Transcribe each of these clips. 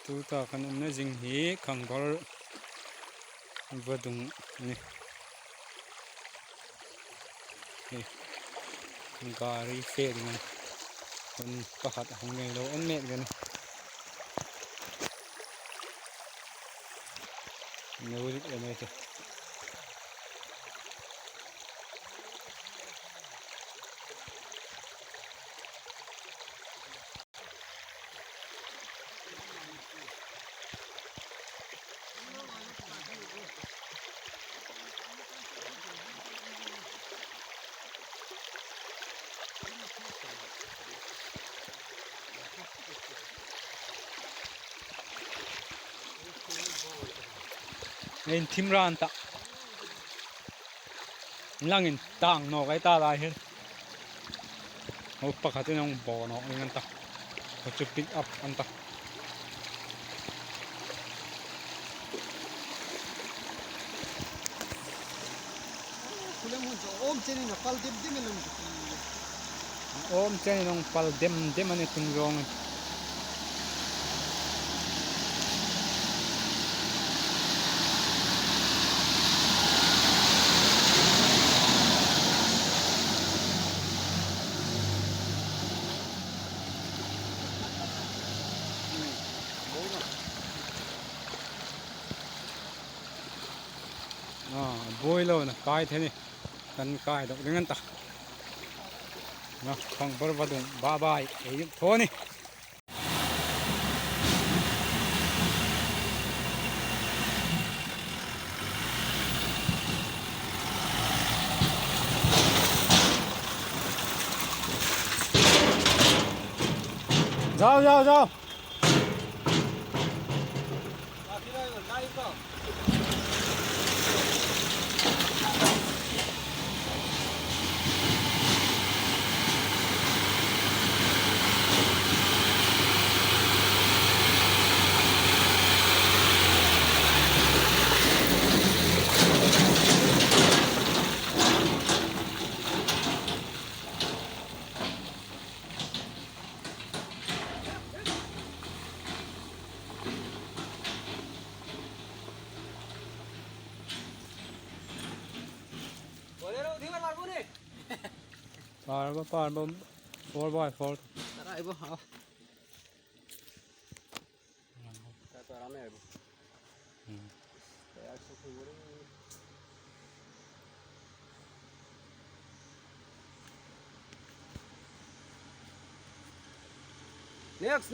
tu ta kan na jing hi khangor vadung ni gari fe dengan kon pakhat hangai lo on met gan neurit emete nên thím ran ta langin tang no kai ta lai hen ho pakhat nong bo no ngan ta ho chu pick up an ta ôm trên này là pal đêm đêm mình ôm trên nong pal dem dem ane tung rong bôi lâu nè cay thế này cần cay được dengan ta nó không bớt vào đụng ba bài ấy thôi nè Giao giao giao par 4x4 Tarai bo ha. Ta rame ai bo. Ya su khuri. Next.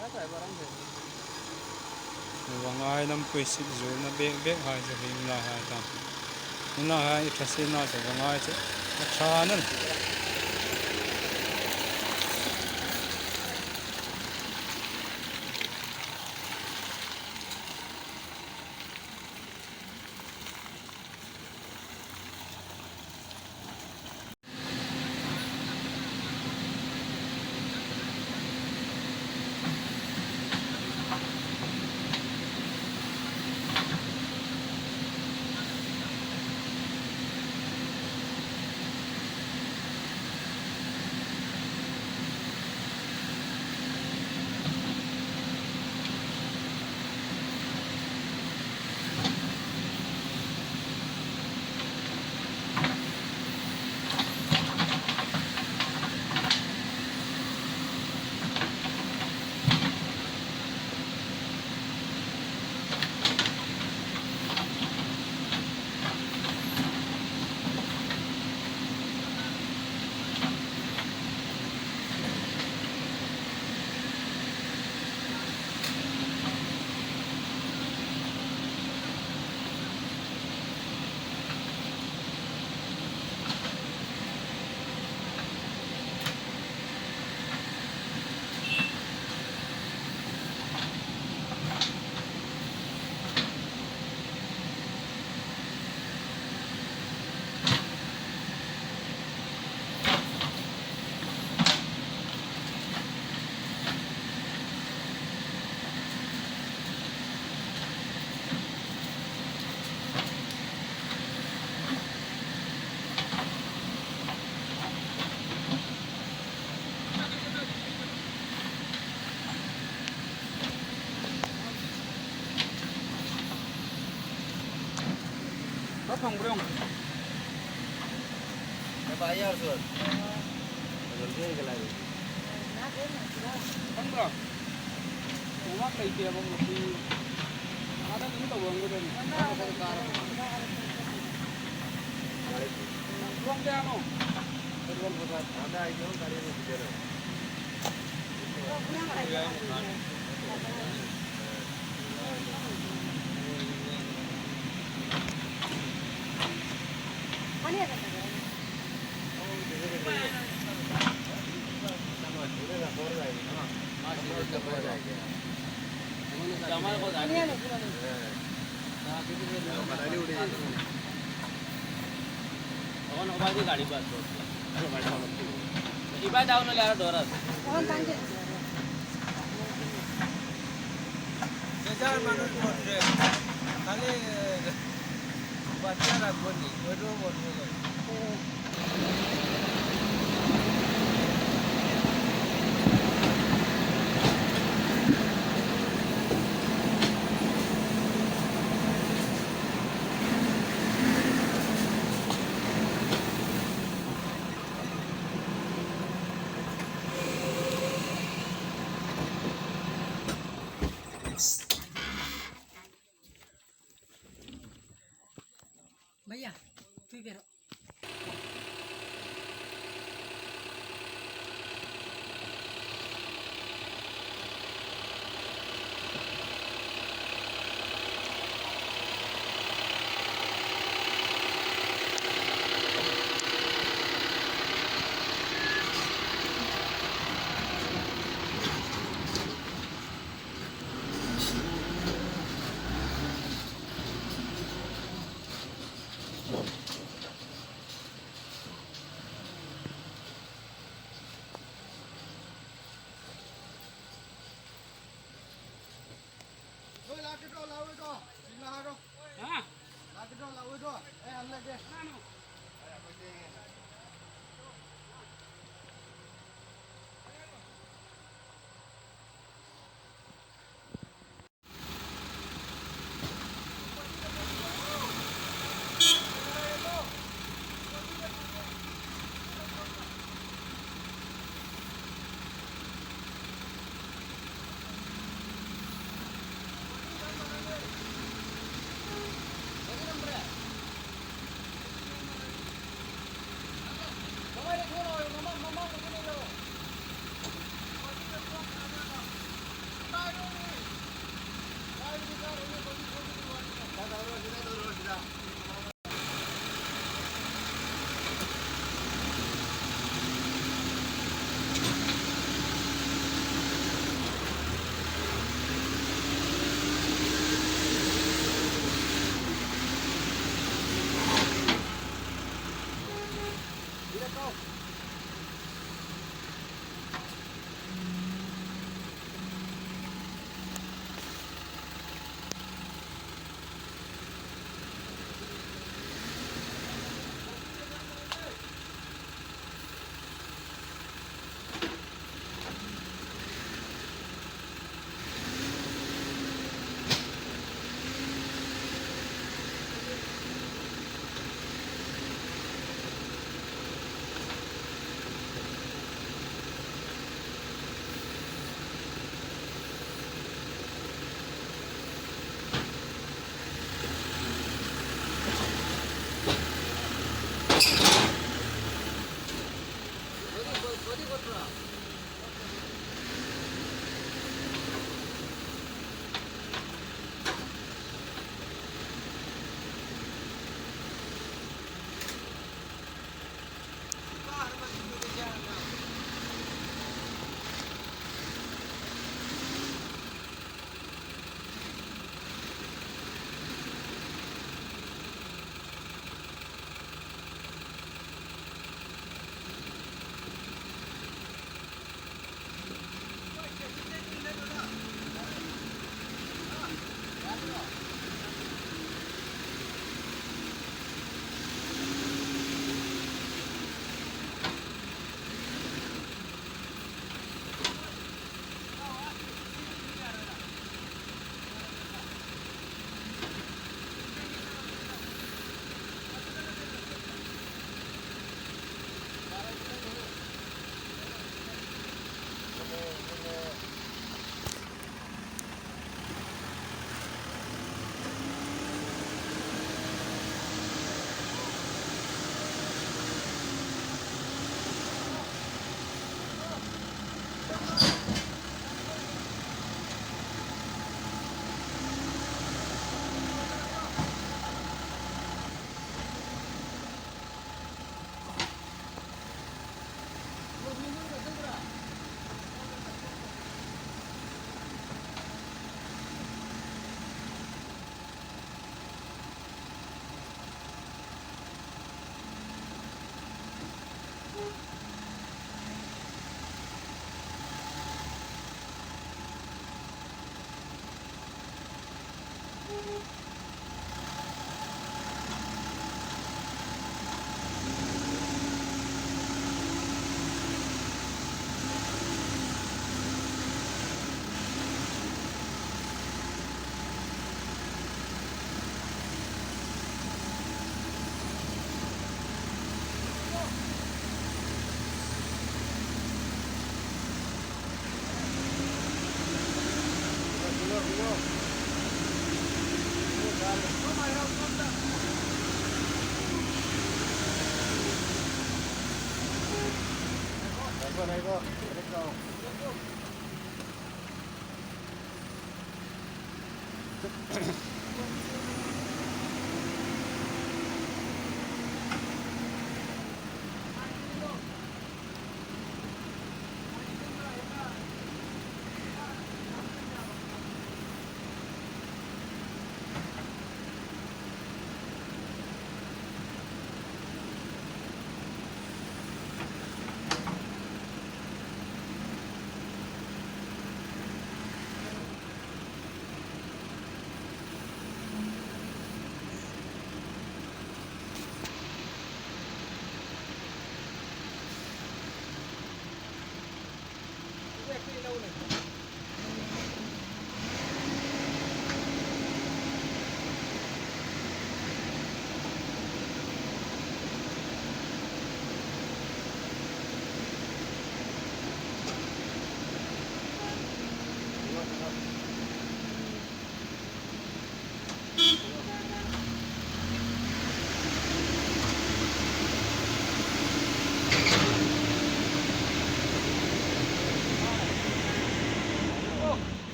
Đó phải vào đây. Wang ai nam pui sit zo na bek hai zo him la hai ta na hai thase na zo wang ai che cha nan phong bông cái bài giờ rồi rồi cái này không được cuma kayak dia bang lebih ada ini tuh bang udah ruang dia no ruang besar ada itu kali ini bicara Mana ada? गाडी बस इबाय जाऊन आले डोरात बेजार माणूस मोठे खाली बातम्या दाखवली व्हिडिओ बनवले भैया तू करो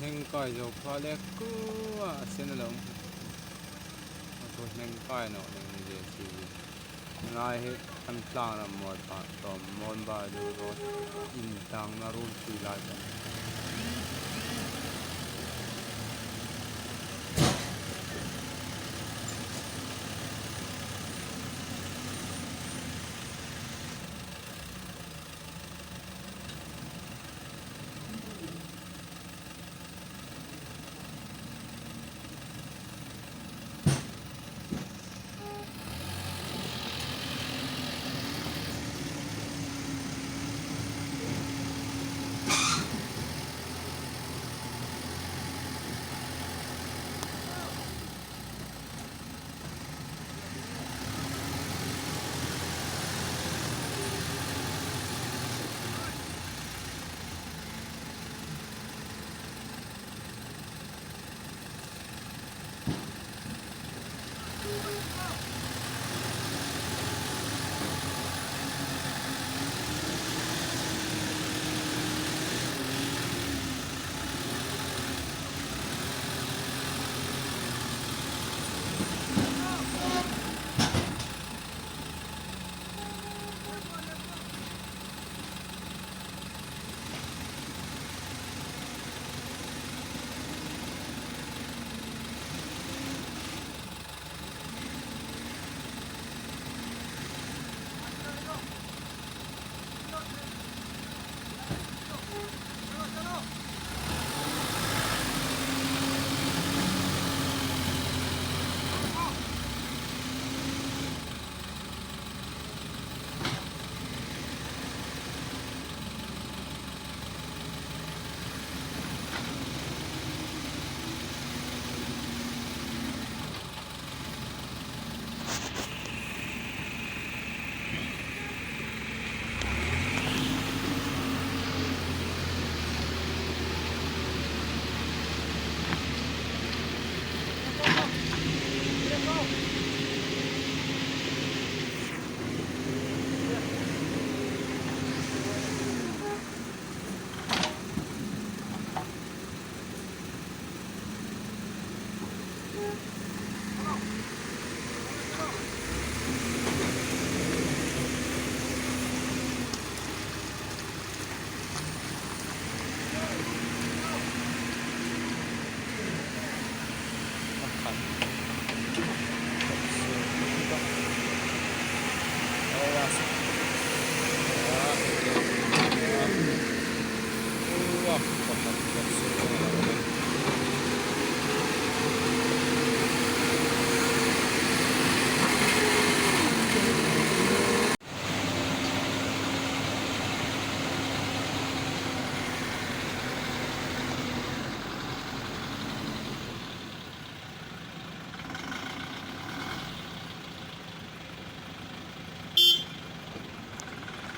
Neng coi rồi qua lẽ cứ xin là thôi neng coi nó neng về thì ngay hết ăn plan là một bạn tóm món bài rồi rồi in tăng nó run thì lại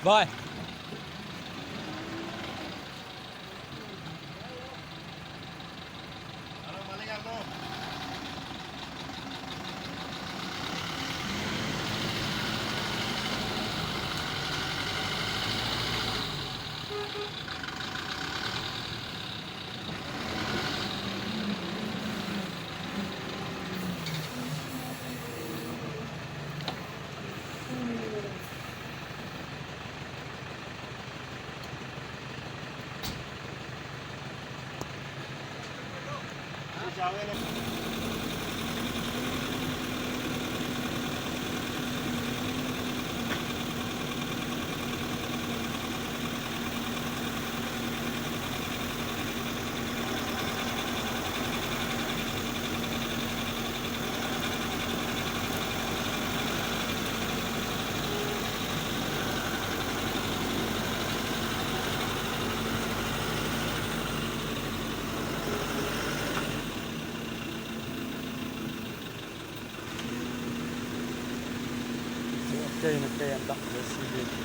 บอยcây này cây em đậm với CD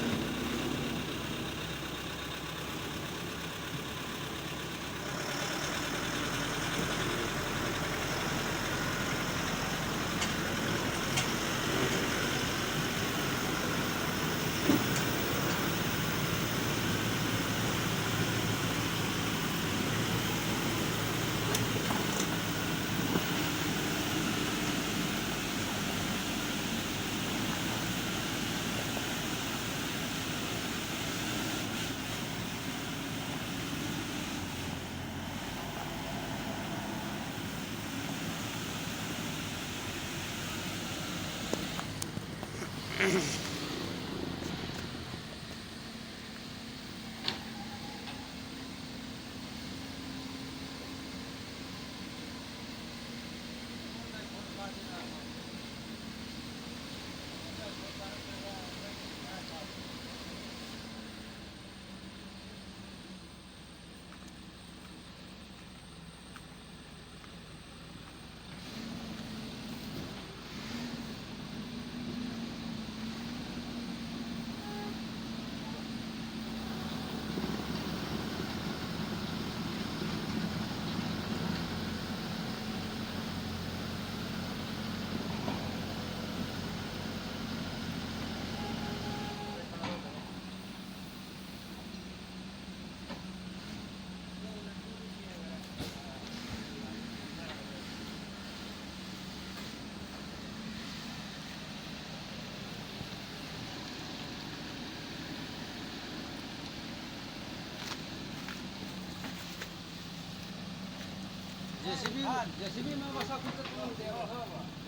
JCB में बसा कुछ तो दे रहा है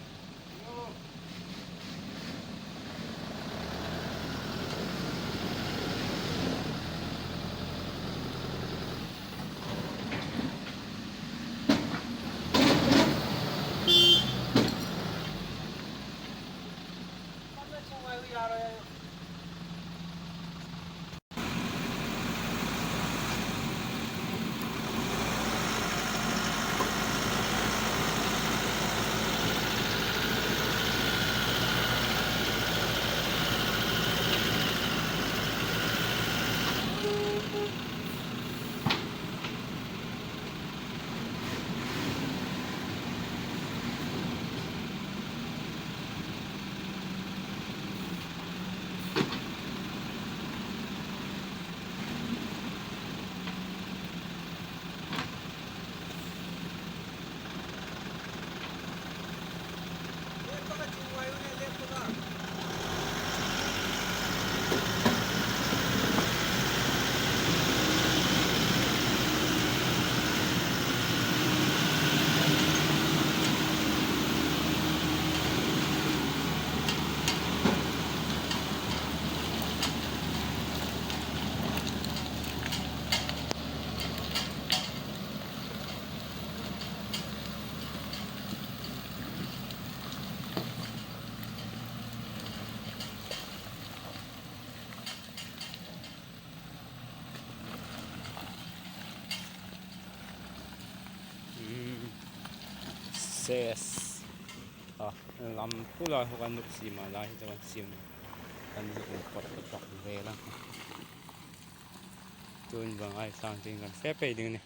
ses lampu lah hukan nuk sima lah itu kan sim Kan được một quạt quạt về lắm. Tôi bằng ai sang thì còn phép về đường này.